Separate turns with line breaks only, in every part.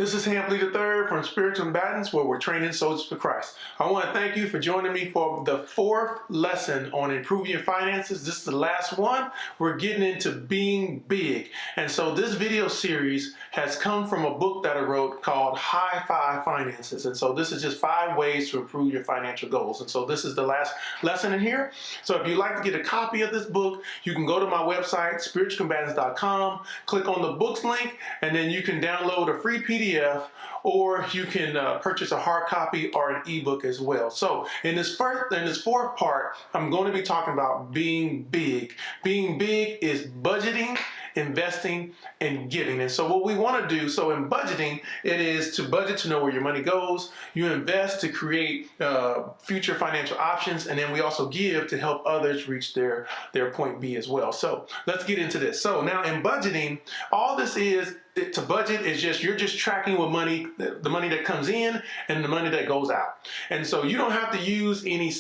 This is Hampley III from Spiritual Combatants, where we're training soldiers for Christ. I want to thank you for joining me for the fourth lesson on improving your finances. This is the last one. We're getting into being big. And so this video series has come from a book that I wrote called High Five Finances. And so this is just 5 ways to improve your financial goals. And so this is the last lesson in here. So if you'd like to get a copy of this book, you can go to my website, spiritualcombatants.com, click on the books link, and then you can download a free PDF, or you can purchase a hard copy or an ebook as well. So in this fourth part, I'm going to be talking about being big. Being big is budgeting, investing, and giving. And so what we want to do, so in budgeting, it is to budget to know where your money goes. You invest to create future financial options, and then we also give to help others reach their point B as well. So let's get into this. So now in budgeting, all this is to budget is just, you're just tracking what money, the money that comes in and the money that goes out. And so you don't have to use any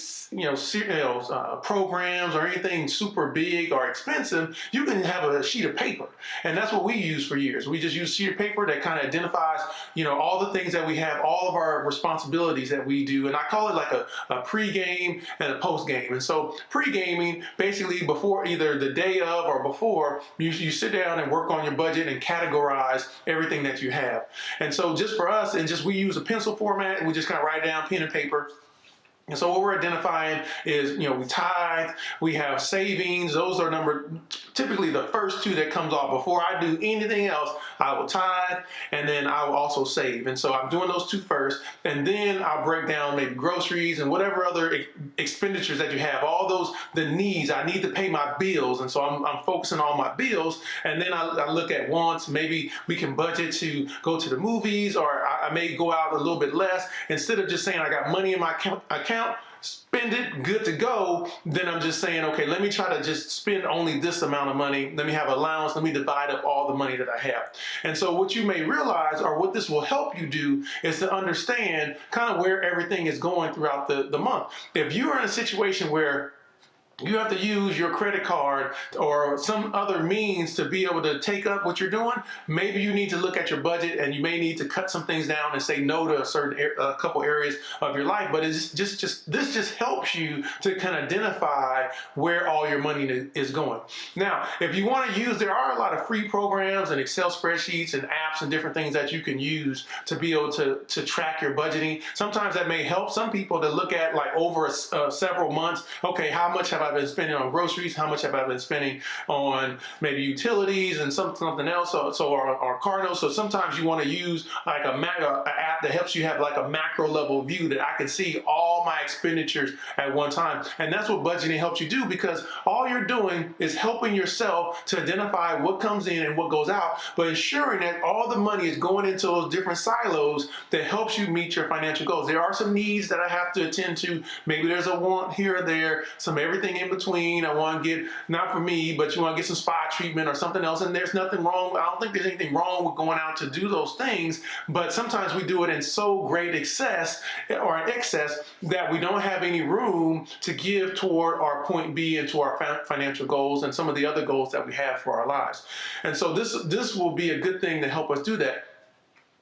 programs or anything super big or expensive. You can have a sheet of paper, and that's what we use for years. We just use a sheet of paper that kind of identifies, all the things that we have, all of our responsibilities that we do. And I call it like a pre-game and a post-game. And so pre-gaming, basically before, either the day of or before, you sit down and work on your budget and categorize everything that you have. And so just for us, we use a pencil format, and we just kind of write down pen and paper. And so what we're identifying is, we tithe, we have savings. Those are typically the first two that comes off. Before I do anything else, I will tithe, and then I will also save. And so I'm doing those two first, and then I'll break down maybe groceries and whatever other expenditures that you have, all those, the needs. I need to pay my bills, and so I'm focusing on my bills, and then I look at wants. Maybe we can budget to go to the movies, or I may go out a little bit less. Instead of just saying I got money in my account, spend it, good to go, then I'm just saying, okay, let me try to just spend only this amount of money. Let me have allowance. Let me divide up all the money that I have. And so what you may realize, or what this will help you do, is to understand kind of where everything is going throughout the month. If you're in a situation where you have to use your credit card or some other means to be able to take up what you're doing, maybe you need to look at your budget, and you may need to cut some things down and say no to a couple areas of your life. But this just helps you to kind of identify where all your money is going. Now, if you want to use, there are a lot of free programs and Excel spreadsheets and apps and different things that you can use to be able to track your budgeting. Sometimes that may help some people to look at, like, over several months. Okay, how much have I been spending on groceries? How much have I been spending on maybe utilities and something else, or car notes? So sometimes you want to use like an app that helps you have like a macro level view, that I can see all my expenditures at one time. And that's what budgeting helps you do, because all you're doing is helping yourself to identify what comes in and what goes out, but ensuring that all the money is going into those different silos that helps you meet your financial goals. There are some needs that I have to attend to. Maybe there's a want here or there, some everything in between. I want to get, not for me, but you want to get some spa treatment or something else, and there's nothing wrong. I don't think there's anything wrong with going out to do those things, but sometimes we do it in so great excess that we don't have any room to give toward our point B and to our financial goals and some of the other goals that we have for our lives. And so this will be a good thing to help us do that.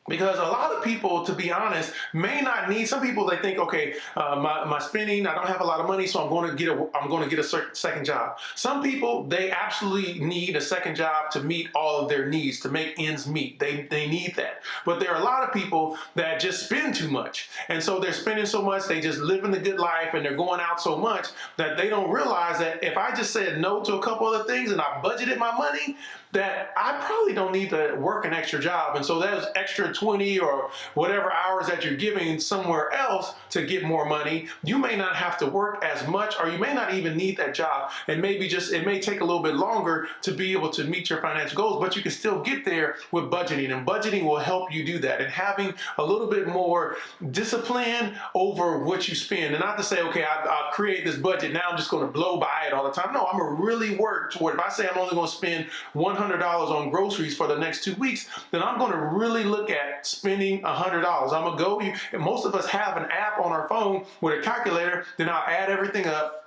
Because a lot of people, to be honest, may not need. Some people, they think, okay, my spending, I don't have a lot of money, so I'm going to get a second job. Some people, they absolutely need a second job to meet all of their needs, to make ends meet. They need that. But there are a lot of people that just spend too much, and so they're spending so much, they just living the good life, and they're going out so much that they don't realize that if I just said no to a couple other things and I budgeted my money, that I probably don't need to work an extra job. And so there's extra 20 or whatever hours that you're giving somewhere else to get more money. You may not have to work as much, or you may not even need that job. And maybe it may take a little bit longer to be able to meet your financial goals, but you can still get there with budgeting. And budgeting will help you do that, and having a little bit more discipline over what you spend. And not to say, okay, I've created this budget, now I'm just going to blow by it all the time. No, I'm going to really work toward, if I say I'm only going to spend $100 on groceries for the next 2 weeks, then I'm going to really look at spending $100. I'm going to go, and most of us have an app on our phone with a calculator, then I'll add everything up.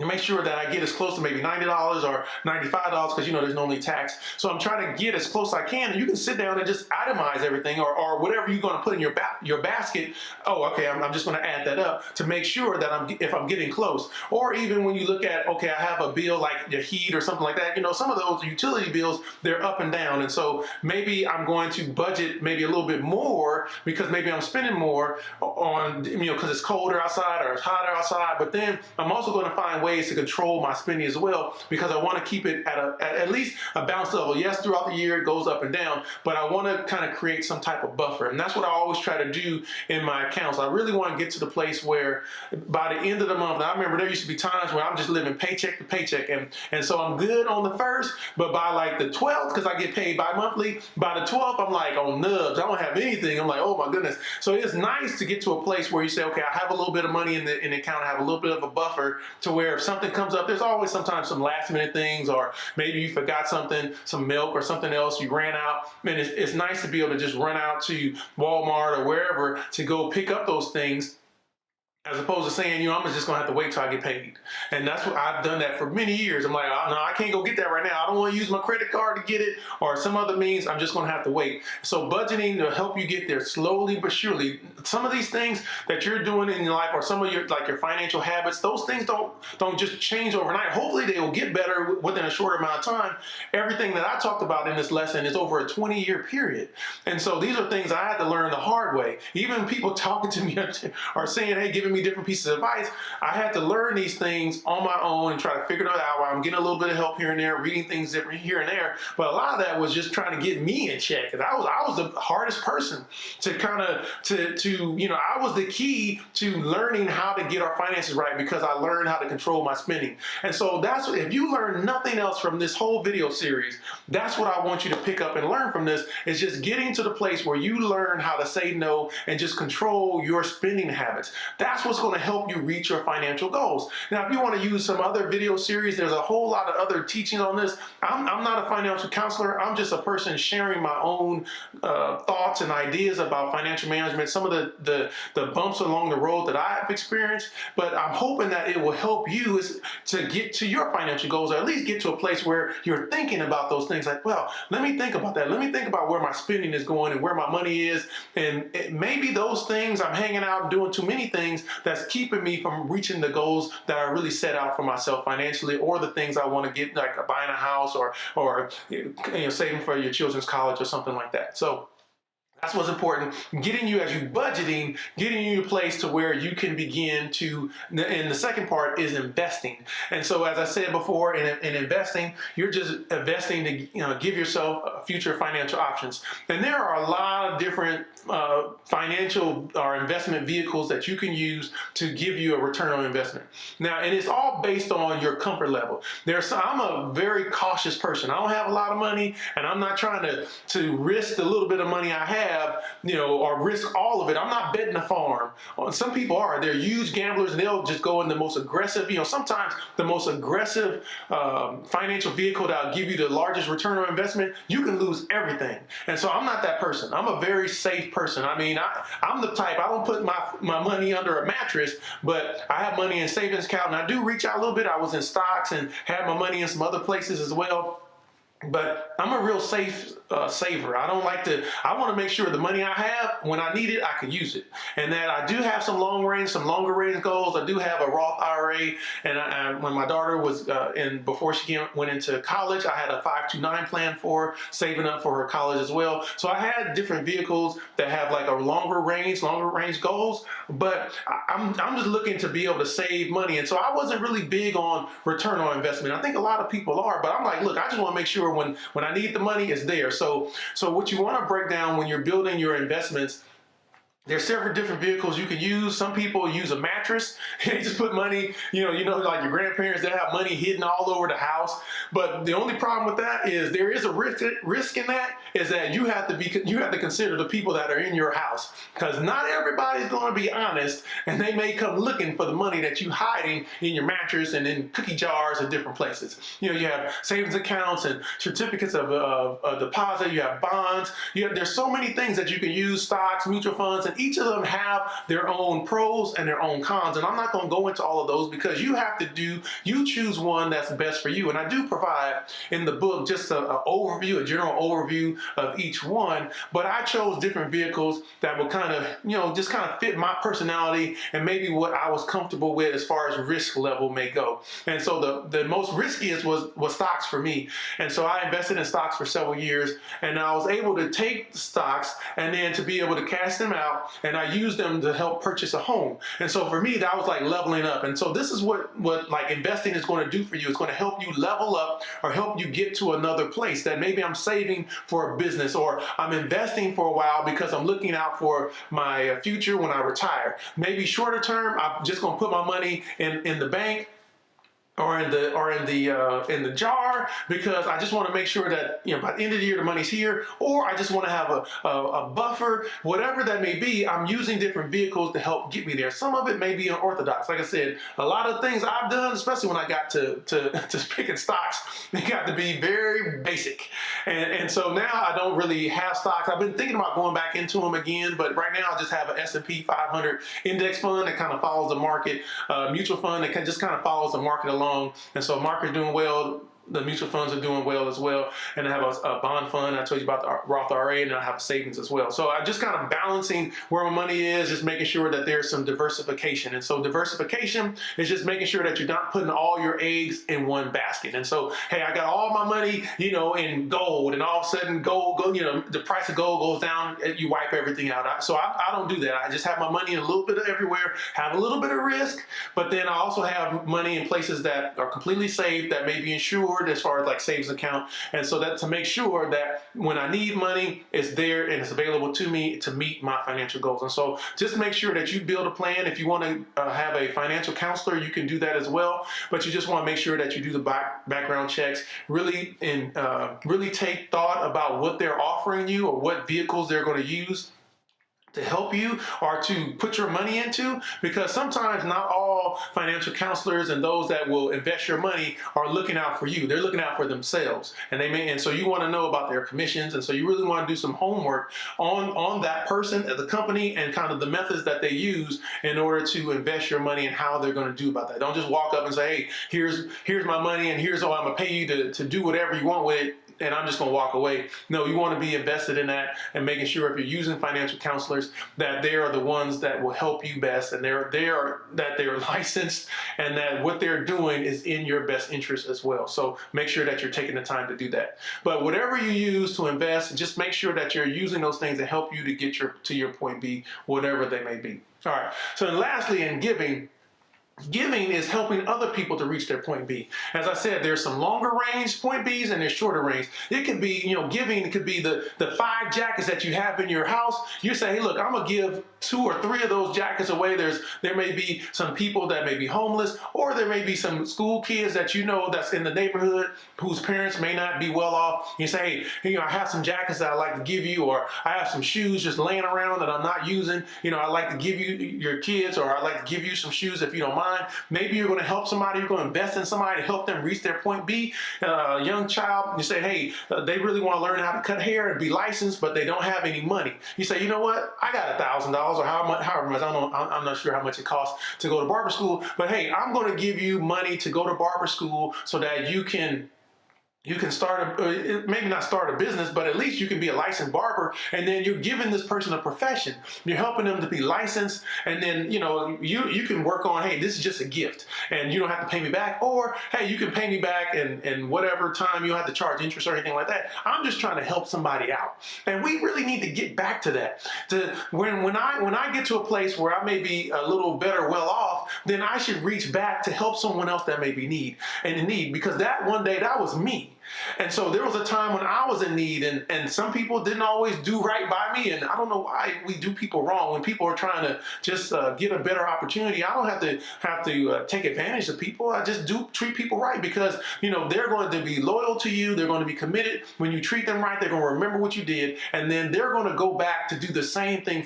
and make sure that I get as close to maybe $90 or $95 because there's no only tax. So I'm trying to get as close as I can. And you can sit down and just itemize everything or whatever you're going to put in your basket. Oh, okay, I'm just going to add that up to make sure that if I'm getting close. Or even when you look at, okay, I have a bill like the heat or something like that. Some of those utility bills, they're up and down. And so maybe I'm going to budget maybe a little bit more because maybe I'm spending more on, because it's colder outside or it's hotter outside. But then I'm also going to find ways to control my spending as well, because I want to keep it at least a balanced level. Yes, throughout the year it goes up and down, but I want to kind of create some type of buffer, and that's what I always try to do in my accounts. I really want to get to the place where by the end of the month, I remember there used to be times where I'm just living paycheck to paycheck, and so I'm good on the first, but by like the 12th, because I get paid bi-monthly, by the 12th I'm like on nubs. I don't have anything. I'm like, oh my goodness. So it's nice to get to a place where you say, okay, I have a little bit of money in the account, I have a little bit of a buffer to where if something comes up, there's always sometimes some last minute things, or maybe you forgot something, some milk or something else, you ran out. And it's nice to be able to just run out to Walmart or wherever to go pick up those things, as opposed to saying, I'm just going to have to wait till I get paid. And that's what I've done that for many years. I'm like, oh, no, I can't go get that right now. I don't want to use my credit card to get it or some other means. I'm just going to have to wait. So budgeting to help you get there slowly but surely. Some of these things that you're doing in your life, or some of your financial habits, those things don't just change overnight. Hopefully they will get better within a short amount of time. Everything that I talked about in this lesson is over a 20-year period. And so these are things I had to learn the hard way. Even people talking to me are saying, hey, giving me different pieces of advice, I had to learn these things on my own and try to figure it out. I'm getting a little bit of help here and there, reading things different here and there, but a lot of that was just trying to get me in check. And I was the hardest person to I was the key to learning how to get our finances right, because I learned how to control my spending. And so if you learn nothing else from this whole video series, that's what I want you to pick up and learn from this, is just getting to the place where you learn how to say no and just control your spending habits. That's what's going to help you reach your financial goals. Now, if you want to use some other video series, there's a whole lot of other teachings on this. I'm not a financial counselor. I'm just a person sharing my own thoughts and ideas about financial management, some of the bumps along the road that I've experienced, but I'm hoping that it will help you to get to your financial goals, or at least get to a place where you're thinking about those things like, well, let me think about that. Let me think about where my spending is going and where my money is. And maybe those things, I'm hanging out and doing too many things that's keeping me from reaching the goals that I really set out for myself financially, or the things I want to get, like buying a house or saving for your children's college or something like that. So that's what's important, getting you, as you budgeting, getting you to a place to where you can begin to, and the second part is investing. And so, as I said before, in investing, you're just investing to give yourself future financial options. And there are a lot of different financial or investment vehicles that you can use to give you a return on investment. Now, and it's all based on your comfort level. I'm a very cautious person. I don't have a lot of money, and I'm not trying to risk the little bit of money I have, or risk all of it. I'm not betting the farm. Some people are. They're huge gamblers, and they'll just go in the most aggressive, sometimes the most aggressive financial vehicle that'll give you the largest return on investment, you can lose everything. And so I'm not that person. I'm a very safe person. I mean, I'm the type, I don't put my money under a mattress, but I have money in savings account, and I do reach out a little bit. I was in stocks and had my money in some other places as well. But I'm a real safe saver. I want to make sure the money I have, when I need it, I can use it. And that I do have some longer range goals. I do have a Roth IRA. And when my daughter was before she went into college, I had a 529 plan for saving up for her college as well. So I had different vehicles that have like a longer range goals. But I'm just looking to be able to save money. And so I wasn't really big on return on investment. I think a lot of people are, but I'm like, look, I just want to make sure when I need the money, it's there. So what you want to break down when you're building your investments, there's several different vehicles you can use. Some people use a mattress. They just put money, like your grandparents, they have money hidden all over the house. But the only problem with that is there is a risk in that, is that you have to consider the people that are in your house, because not everybody's going to be honest, and they may come looking for the money that you hiding in your mattress and in cookie jars and different places. You have savings accounts and certificates of deposit. You have bonds. There's so many things that you can use, stocks, mutual funds. and each of them have their own pros and their own cons. And I'm not going to go into all of those because you choose one that's best for you. And I do provide in the book just a general overview of each one, but I chose different vehicles that would kind of, just kind of fit my personality and maybe what I was comfortable with as far as risk level may go. And so the most riskiest was stocks for me. And so I invested in stocks for several years, and I was able to take the stocks and then to be able to cash them out, and I used them to help purchase a home. And so for me, that was like leveling up. And so this is what like investing is going to do for you. It's going to help you level up or help you get to another place that maybe I'm saving for a business, or I'm investing for a while because I'm looking out for my future when I retire. Maybe shorter term, I'm just going to put my money in the bank or in the jar because I just want to make sure that by the end of the year the money's here, or I just want to have a buffer, whatever that may be. I'm using different vehicles to help get me there. Some of it may be unorthodox. Like I said, a lot of things I've done, especially when I got to picking stocks, they got to be very basic. And so now I don't really have stocks. I've been thinking about going back into them again, but right now I just have an S&P 500 index fund that kind of follows the market, mutual fund that just kind of follows the market along. And so market's doing well, the mutual funds are doing well as well, and I have a bond fund. I told you about the Roth IRA, and I have savings as well. So I'm just kind of balancing where my money is, just making sure that there's some diversification. And so diversification is just making sure that you're not putting all your eggs in one basket. And so, hey, I got all my money, in gold, and all of a sudden gold, the price of gold goes down, you wipe everything out. So I don't do that. I just have my money in a little bit of everywhere, have a little bit of risk, but then I also have money in places that are completely safe, that may be insured, as far as like savings account. And so that to make sure that when I need money, it's there and it's available to me to meet my financial goals. And so just make sure that you build a plan. If you want to have a financial counselor, you can do that as well. But you just want to make sure that you do the background checks, really take thought about what they're offering you or what vehicles they're going to use to help you or to put your money into, because sometimes not all financial counselors and those that will invest your money are looking out for you. They're looking out for themselves, and so you want to know about their commissions, and so you really want to do some homework on that person, the company, and kind of the methods that they use in order to invest your money and how they're going to do about that. Don't just walk up and say, hey, here's my money and here's all I'm gonna pay you to do whatever you want with it, and I'm just going to walk away. No, you want to be invested in that and making sure if you're using financial counselors that they are the ones that will help you best, and that they're licensed, and that what they're doing is in your best interest as well. So make sure that you're taking the time to do that. But whatever you use to invest, just make sure that you're using those things to help you to get to your point B, whatever they may be. All right. So then lastly, in giving is helping other people to reach their point B. As I said, there's some longer range point Bs and there's shorter range. It could be, giving, it could be the 5 jackets that you have in your house. You say, hey, look, I'm gonna give 2 or 3 of those jackets away. There may be some people that may be homeless, or there may be some school kids that that's in the neighborhood whose parents may not be well off. You say, hey, I have some jackets that I'd like to give you, or I have some shoes just laying around that I'm not using. I'd like to give you your kids, or I'd like to give you some shoes if you don't mind. Maybe you're going to help somebody, you're going to invest in somebody to help them reach their point B. A young child, you say, hey, they really want to learn how to cut hair and be licensed, but they don't have any money. You say, you know what? I got $1,000 or however much, I'm not sure how much it costs to go to barber school, but hey, I'm going to give you money to go to barber school so that you can start maybe not start a business, but at least you can be a licensed barber, and then you're giving this person a profession. You're helping them to be licensed, and then you can work on, hey, this is just a gift and you don't have to pay me back, or hey, you can pay me back and whatever time, you don't have to charge interest or anything like that. I'm just trying to help somebody out, and we really need to get back to that. When I get to a place where I may be a little better well off, then I should reach back to help someone else that may be in need, because that one day that was me. And so there was a time when I was in need, and some people didn't always do right by me, and I don't know why we do people wrong. When people are trying to just get a better opportunity, I don't have to take advantage of people. I just do treat people right, because they're going to be loyal to you. They're going to be committed. When you treat them right, they're going to remember what you did, and then they're going to go back to do the same thing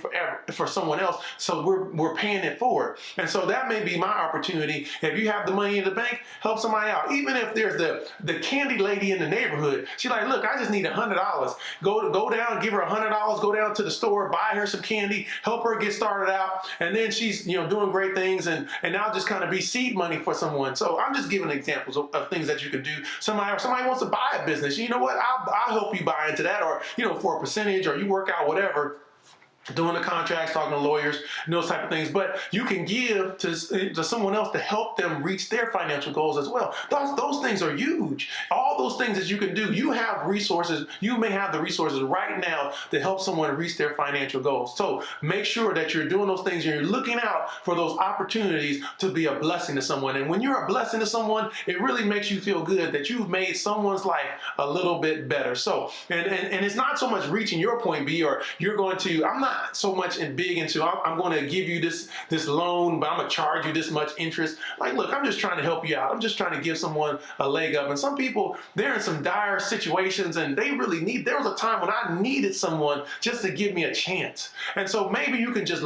for someone else. So we're paying it forward. And so that may be my opportunity. If you have the money in the bank, help somebody out. Even if there's the candy lady in the neighborhood. She's like, look, I just need $100. Go down, give her $100, go down to the store, buy her some candy, help her get started out, and then she's doing great things, and now just kind of be seed money for someone. So I'm just giving examples of things that you can do. Somebody wants to buy a business. You know what? I'll help you buy into that, or for a percentage, or you work out whatever, doing the contracts, talking to lawyers, and those type of things. But you can give to someone else to help them reach their financial goals as well. Those things are huge. All those things that you can do, you have resources. You may have the resources right now to help someone reach their financial goals. So make sure that you're doing those things and you're looking out for those opportunities to be a blessing to someone. And when you're a blessing to someone, it really makes you feel good that you've made someone's life a little bit better. So, and it's not so much reaching your point B, or you're going to, I'm not so much big into, I'm going to give you this loan, but I'm going to charge you this much interest. Like, look, I'm just trying to help you out. I'm just trying to give someone a leg up. And some people, they're in some dire situations, and they really there was a time when I needed someone just to give me a chance. And so maybe you can just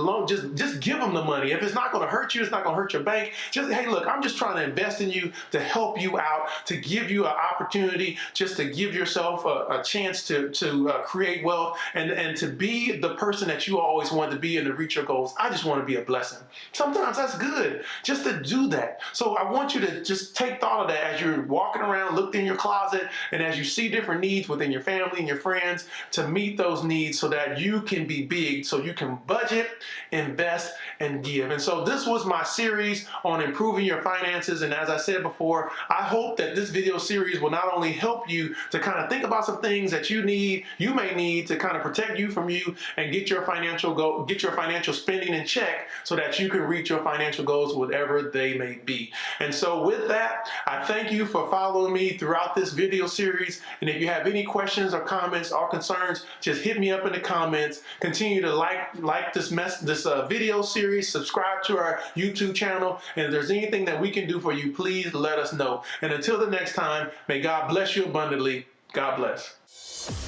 give them the money. If it's not going to hurt you, it's not going to hurt your bank. Just, hey, look, I'm just trying to invest in you, to help you out, to give you an opportunity, just to give yourself a chance to create wealth, and to be the person that you always wanted to be and to reach your goals. I just want to be a blessing. Sometimes that's good, just to do that. So I want you to just take thought of that as you're walking around, look in your closet, and as you see different needs within your family and your friends, to meet those needs so that you can be big, so you can budget, invest, and give. And so this was my series on improving your finances. And as I said before, I hope that this video series will not only help you to kind of think about some things that you may need to kind of protect you from you and get your financial spending in check, so that you can reach your financial goals, whatever they may be. And so with that, I thank you for following me throughout this video series. And if you have any questions or comments or concerns, just hit me up in the comments. Continue to like this video series, subscribe to our YouTube channel, and if there's anything that we can do for you, please let us know. And until the next time, may God bless you abundantly. God bless.